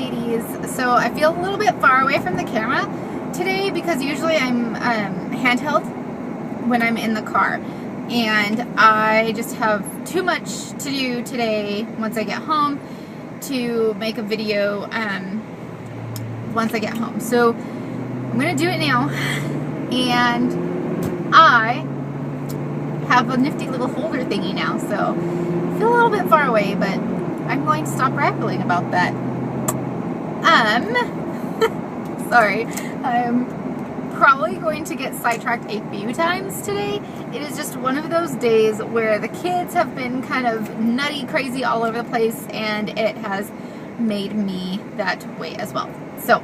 ladies. So I feel a little bit far away from the camera today because usually I'm handheld when I'm in the car, and I just have too much to do today once I get home to make a video once I get home. So I'm gonna do it now, and I have a nifty little holder thingy now, so I feel a little bit far away, but I'm going to stop rambling about that. Sorry, I'm probably going to get sidetracked a few times today. It is just one of those days where the kids have been kind of nutty, crazy all over the place, and it has made me that way as well. So,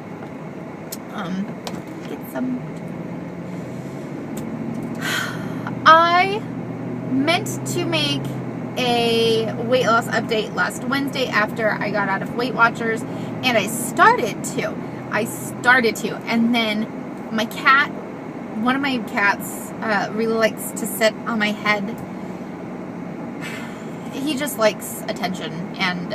get some. I meant to make a weight loss update last Wednesday after I got out of Weight Watchers, and I started to, and then my cat, one of my cats, really likes to sit on my head. He just likes attention, and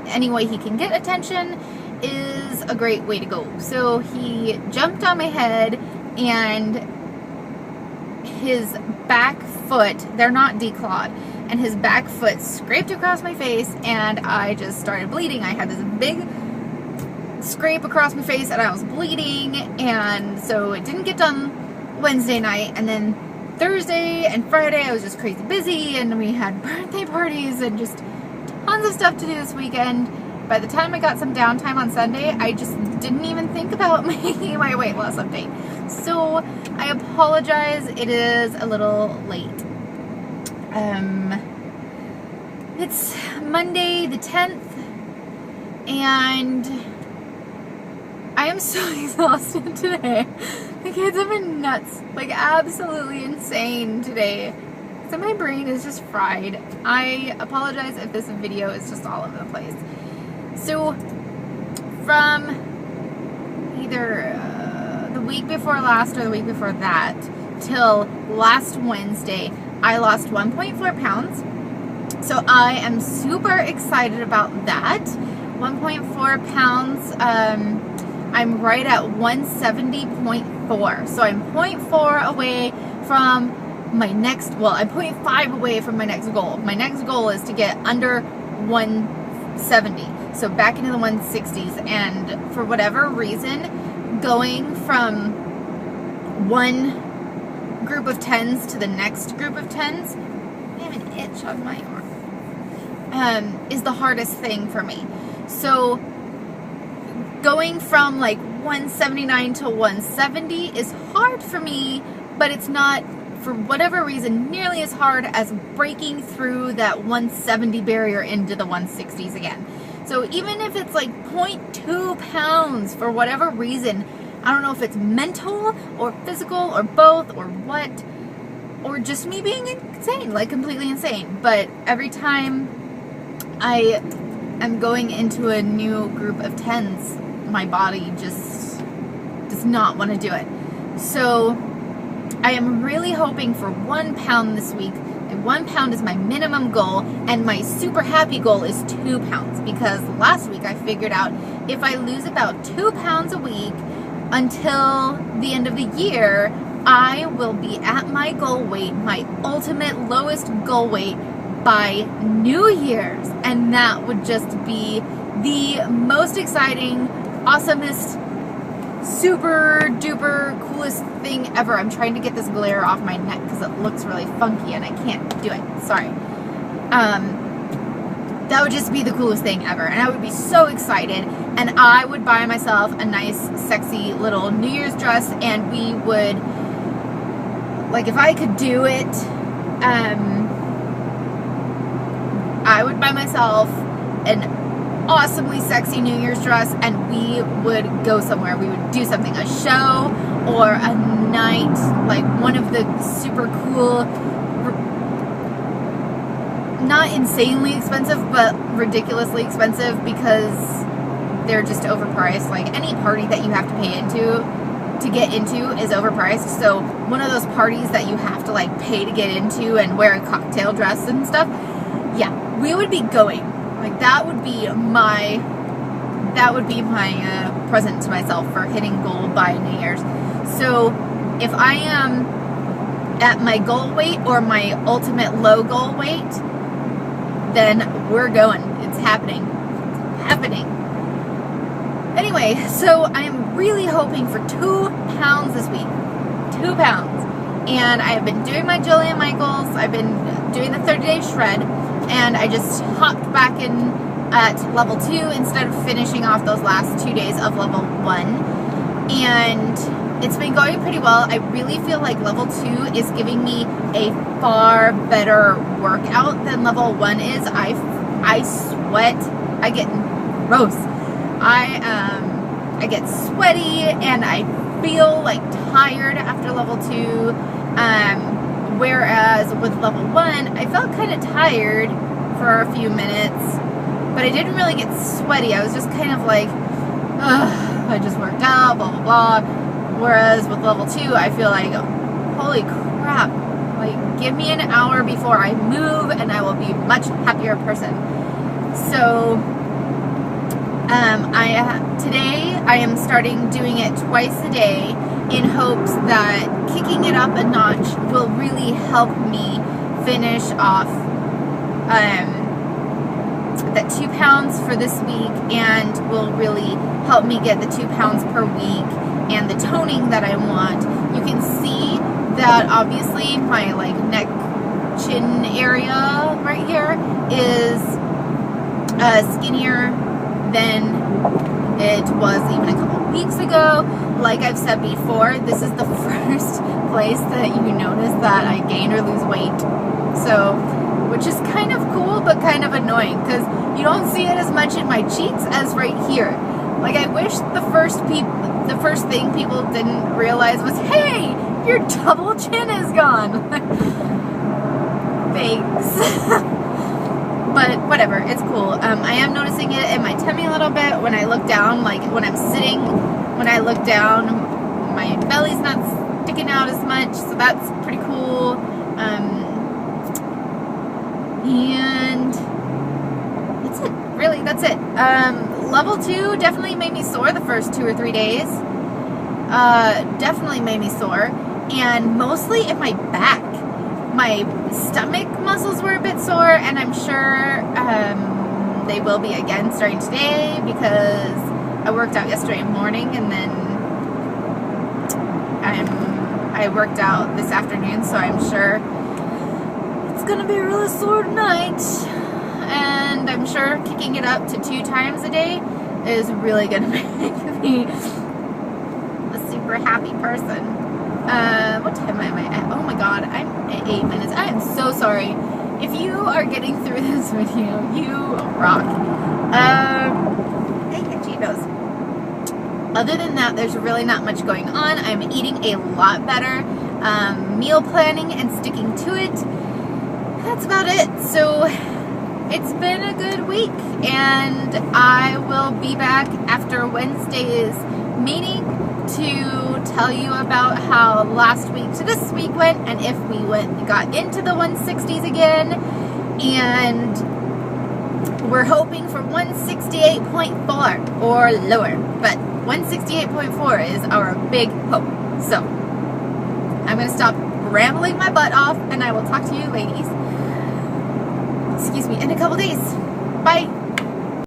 any way he can get attention is a great way to go. So he jumped on my head, and his back foot, they're not declawed, and his back foot scraped across my face, and I just started bleeding. I had this big scrape across my face, and I was bleeding, and so it didn't get done Wednesday night. And then Thursday and Friday I was just crazy busy, and we had birthday parties and just tons of stuff to do this weekend. By the time I got some downtime on Sunday, I just didn't even think about making my weight loss update. So I apologize, it is a little late. It's Monday the 10th, and I am so exhausted today. The kids have been nuts, like absolutely insane today. So my brain is just fried. I apologize if this video is just all over the place. So from either the week before last or the week before that till last Wednesday, I lost 1.4 pounds. So I am super excited about that. 1.4 pounds, I'm right at 170.4. So I'm 0.4 away from my next, well, I'm 0.5 away from my next goal. My next goal is to get under 170. So back into the 160s. And for whatever reason, going from one group of 10s to the next group of 10s, I have an itch on my arm, is the hardest thing for me. So going from like 179 to 170 is hard for me, but it's not, for whatever reason, nearly as hard as breaking through that 170 barrier into the 160s again. So even if it's like 0.2 pounds, for whatever reason, I don't know if it's mental or physical or both or what, or just me being insane, like completely insane. But every time I am going into a new group of 10s, my body just does not want to do it. So I am really hoping for 1 pound this week. And 1 pound is my minimum goal, and my super happy goal is 2 pounds, because last week I figured out if I lose about 2 pounds a week until the end of the year, I will be at my goal weight, my ultimate lowest goal weight, by New Year's. And that would just be the most exciting, awesomest, super duper coolest thing ever. I'm trying to get this glare off my neck because it looks really funky and I can't do it. Sorry. That would just be the coolest thing ever, and I would be so excited, and I would buy myself a nice sexy little New Year's dress, and we would, like, if I could do it, I would buy myself an awesomely sexy New Year's dress, and we would go somewhere. We would do something, a show or a night, like one of the super cool, not insanely expensive, but ridiculously expensive, because they're just overpriced. Like, any party that you have to pay into to get into is overpriced. So one of those parties that you have to like pay to get into and wear a cocktail dress and stuff, yeah, we would be going. Like, that would be my that would be my present to myself for hitting goal by New Year's. So if I am at my goal weight or my ultimate low goal weight, then we're going. It's happening. It's happening. Anyway, so I'm really hoping for 2 pounds this week. 2 pounds. And I have been doing my Jillian Michaels. I've been doing the 30-day shred. And I just hopped back in at level 2 instead of finishing off those last 2 days of level 1. And it's been going pretty well. I really feel like level 2 is giving me a far better workout than level 1 is. I sweat. I get gross. I get sweaty and I feel like tired after level 2. Whereas with level 1, I felt kind of tired for a few minutes, but I didn't really get sweaty. I was just kind of like, ugh, I just worked out, blah, blah, blah. Whereas with level 2, I feel like, holy crap, like, give me an hour before I move and I will be a much happier person. So, today I am starting doing it twice a day in hopes that kicking it up a notch will really help me finish off that 2 pounds for this week, and will really help me get the 2 pounds per week and the toning that I want. You can see that obviously my like neck chin area right here is skinnier than it was even a couple weeks ago. Like I've said before, this is the first place that you notice that I gain or lose weight. So, which is kind of cool, but kind of annoying, because you don't see it as much in my cheeks as right here. Like, I wish the first thing people didn't realize was, hey, your double chin is gone. Thanks. But whatever, it's cool. I am noticing it in my tummy a little bit when I look down, like when I'm sitting, when I look down, my belly's not sticking out as much, so that's pretty cool. And that's it, really, that's it. Level 2 definitely made me sore the first 2 or 3 days. Definitely made me sore, and mostly in my back. My stomach muscles were a bit sore, and I'm sure they will be again starting today, because I worked out yesterday morning, and then I worked out this afternoon, so I'm sure it's gonna be really sore tonight. And I'm sure kicking it up to 2 times a day is really gonna make me a super happy person. What time am I at? Oh my god, I'm at 8 minutes. I am so sorry. If you are getting through this video, you rock. Hey, Cheetos. Other than that, there's really not much going on. I'm eating a lot better. Meal planning and sticking to it. That's about it. So, it's been a good week, and I will be back after Wednesday's meeting to tell you about how last week to this week went, and if we got into the 160s again, and we're hoping for 168.4 or lower, but 168.4 is our big hope. So I'm going to stop rambling my butt off, and I will talk to you ladies, excuse me, in a couple days. Bye.